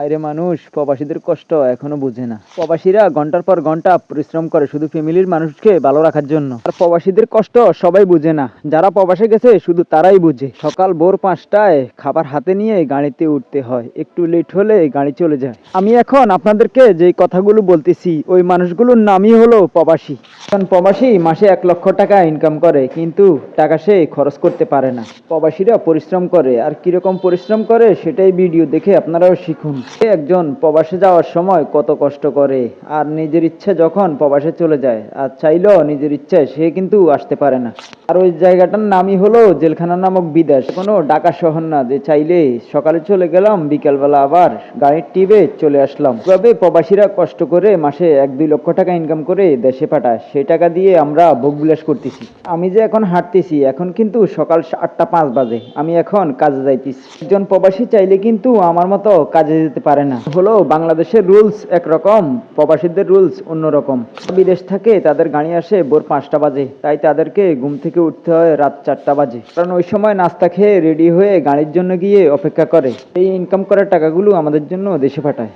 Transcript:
বাইরে মানুষ প্রবাসীদের কষ্ট এখনো বুঝে না। প্রবাসীরা ঘন্টার পর ঘন্টা পরিশ্রম করে শুধু ফ্যামিলির মানুষকে ভালো রাখার জন্য, আর প্রবাসীদের কষ্ট সবাই বুঝে না। যারা প্রবাসে গেছে শুধু তারাই বুঝে। সকাল ভোর 5টায় খাবার হাতে নিয়ে গাড়িতে উঠতে হয়, একটু লেট হলে গাড়ি চলে যায়। আমি এখন আপনাদেরকে যে কথাগুলো বলতেছি ওই মানুষগুলোর নামই হলো প্রবাসী। এখন প্রবাসী মাসে 1 লক্ষ টাকা ইনকাম করে, কিন্তু টাকা সে খরচ করতে পারে না। প্রবাসীরা পরিশ্রম করে, আর কিরকম পরিশ্রম করে সেটাই ভিডিও দেখে আপনারাও শিখুন। সে একজন প্রবাসে যাওয়ার সময় কত কষ্ট করে, আর নিজের ইচ্ছে যখন প্রবাসে চলে যায়, আর চাইলেও নিজের ইচ্ছায় সে কিন্তু আসতে পারে না। আর ওই জায়গাটার নামই হলো জেলখানা নামক বিদেশ। কোনো ঢাকা শহর না যে চাইলে সকালে চলে গেলাম বিকালবেলা আবার গাড়ির টিপে চলে আসলাম। তবে প্রবাসীরা কষ্ট করে মাসে 1-2 লক্ষ টাকা ইনকাম করে দেশে পাঠায়, সেই টাকা দিয়ে আমরা ভোগবিলাস করতেছি। আমি যে এখন হাঁটতেছি, এখন কিন্তু সকাল 8টা 5 বাজে, আমি এখন কাজে যাইতেছি। একজন প্রবাসী চাইলে কিন্তু আমার মতো কাজে যেতে পারে না। হলো বাংলাদেশের রুলস একরকম, প্রবাসীদের রুলস অন্যরকম। বিদেশ থাকে তাদের গাড়ি আসে ভোর 5টা বাজে, তাই তাদেরকে ঘুম থেকে উঠতে হয় রাত 4টা বাজে, কারণ ওই সময় নাস্তা খেয়ে রেডি হয়ে গাড়ির জন্য গিয়ে অপেক্ষা করে। এই ইনকাম করার টাকাগুলো আমাদের জন্য দেশে পাঠায়।